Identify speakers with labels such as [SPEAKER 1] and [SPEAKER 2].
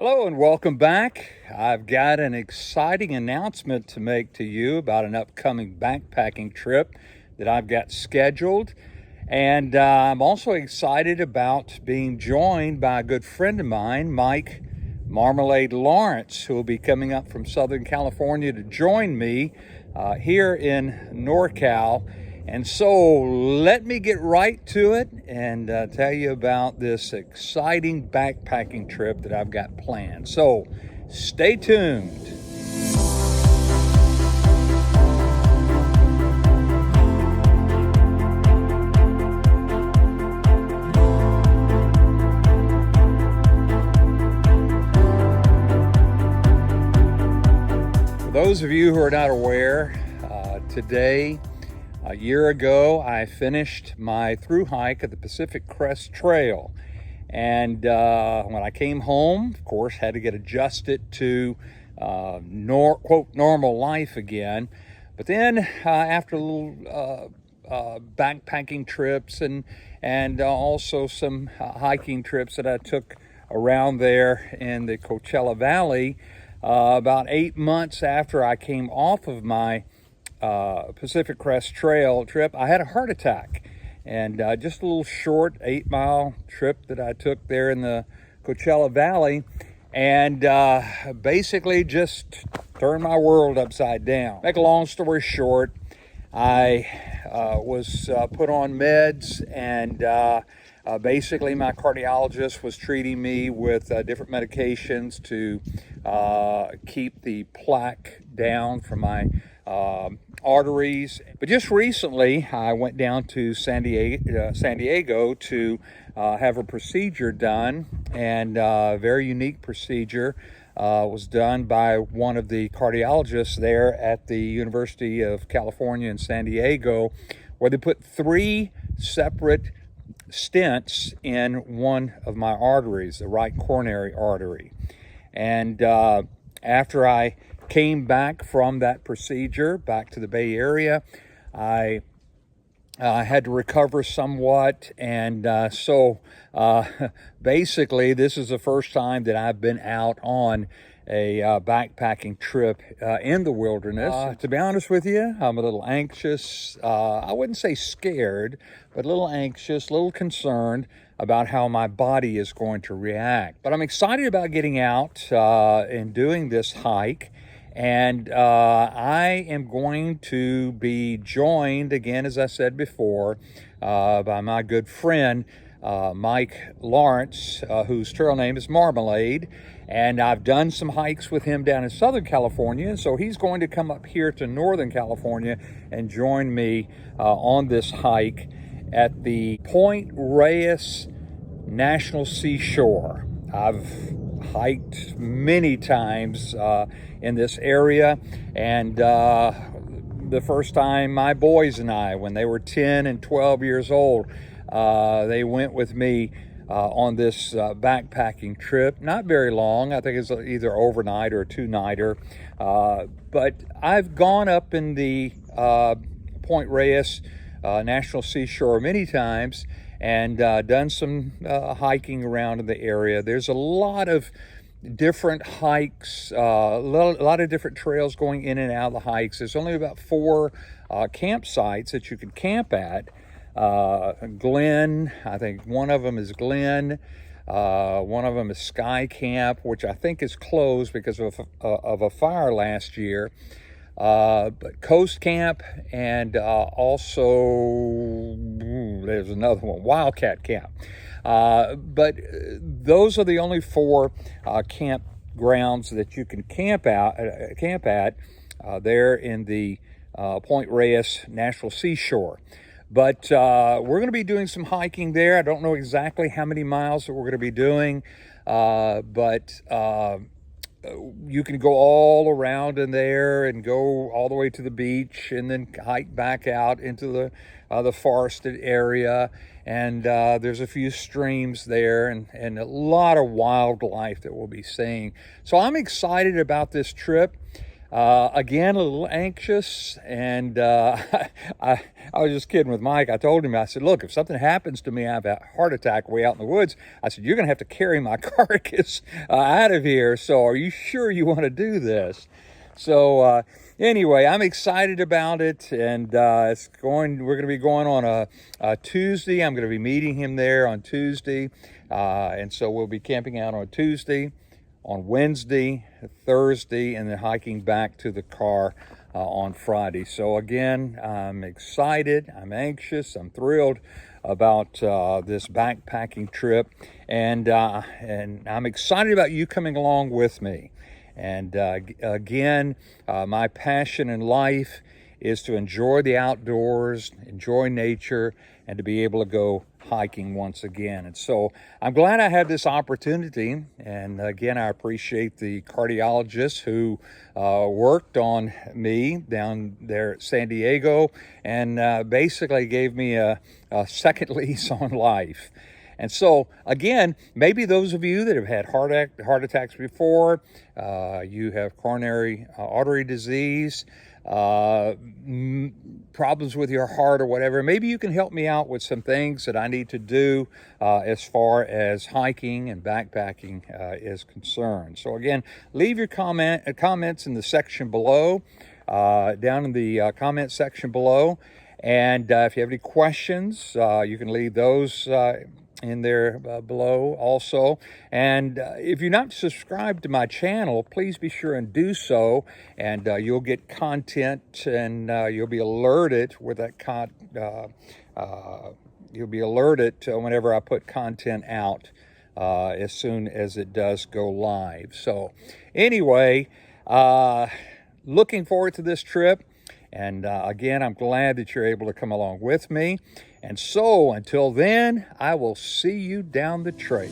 [SPEAKER 1] Hello and welcome back. I've got an exciting announcement to make to you about an upcoming backpacking trip that I've got scheduled. And I'm also excited about being joined by a good friend of mine, Mike Marmalade Lawrence, who will be coming up from Southern California to join me here in NorCal. And so let me get right to it and tell you about this exciting backpacking trip that I've got planned. So stay tuned. For those of you who are not aware, today, a year ago, I finished my through hike at the Pacific Crest Trail. And when I came home, of course, had to get adjusted to quote, normal life again. But then after a little backpacking trips and also some hiking trips that I took around there in the Coachella Valley, about 8 months after I came off of my Pacific Crest Trail trip, I had a heart attack. And just a little short 8-mile trip that I took there in the Coachella Valley, and basically just turned my world upside down. Make a long story short, I was put on meds, and basically my cardiologist was treating me with different medications to keep the plaque down from my arteries. But just recently, I went down to San Diego to have a procedure done, and a very unique procedure was done by one of the cardiologists there at the University of California in San Diego, where they put 3 separate stents in one of my arteries, the right coronary artery. And after I came back from that procedure back to the Bay Area, I had to recover somewhat, and so basically this is the first time that I've been out on a backpacking trip in the wilderness. To be honest with you, I'm a little anxious. I wouldn't say scared, but a little anxious, a little concerned about how my body is going to react. But I'm excited about getting out and doing this hike. And I am going to be joined, again, as I said before, by my good friend, Mike Lawrence, whose trail name is Marmalade. And I've done some hikes with him down in Southern California, so he's going to come up here to Northern California and join me on this hike at the Point Reyes National Seashore. I've hiked many times in this area, and the first time my boys and I, when they were 10 and 12 years old, they went with me on this backpacking trip. Not very long. I think it's either overnight or a 2-nighter. But I've gone up in the Point Reyes National Seashore many times, and done some hiking around in the area. There's a lot of different hikes, a lot of different trails going in and out of the hikes. There's only about 4 campsites that you can camp at. Glen, I think one of them is Glen. One of them is Sky Camp, which I think is closed because of a fire last year. But Coast Camp, and also there's another one, Wildcat Camp. But those are the only 4 campgrounds that you can camp at there in the Point Reyes National Seashore. But we're going to be doing some hiking there. I don't know exactly how many miles that we're going to be doing, but you can go all around in there and go all the way to the beach, and then hike back out into the forested area. And there's a few streams there, and a lot of wildlife that we'll be seeing. So I'm excited about this trip. Again, a little anxious, and I was just kidding with Mike. I told him, I said, look, if something happens to me, I have a heart attack way out in the woods. I said, you're going to have to carry my carcass out of here. So are you sure you want to do this? So anyway, I'm excited about it, and we're going to be going on a Tuesday. I'm going to be meeting him there on Tuesday, and so we'll be camping out on Tuesday, on Wednesday, Thursday, and then hiking back to the car on Friday. So again, I'm excited, I'm anxious, I'm thrilled about this backpacking trip, and I'm excited about you coming along with me. And again, my passion in life is to enjoy the outdoors, enjoy nature, and to be able to go hiking once again. And so I'm glad I had this opportunity. And again, I appreciate the cardiologist who worked on me down there at San Diego and basically gave me a second lease on life. And so, again, maybe those of you that have had heart attacks before, you have coronary artery disease, problems with your heart or whatever, maybe you can help me out with some things that I need to do as far as hiking and backpacking is concerned. So again, leave your comments in the section below, down in the comment section below. And if you have any questions, you can leave those in there below also. And if you're not subscribed to my channel, please be sure and do so, and you'll get content, and you'll be alerted with that you'll be alerted whenever I put content out as soon as it does go live. So anyway, looking forward to this trip. And again, I'm glad that you're able to come along with me. And so until then, I will see you down the trail.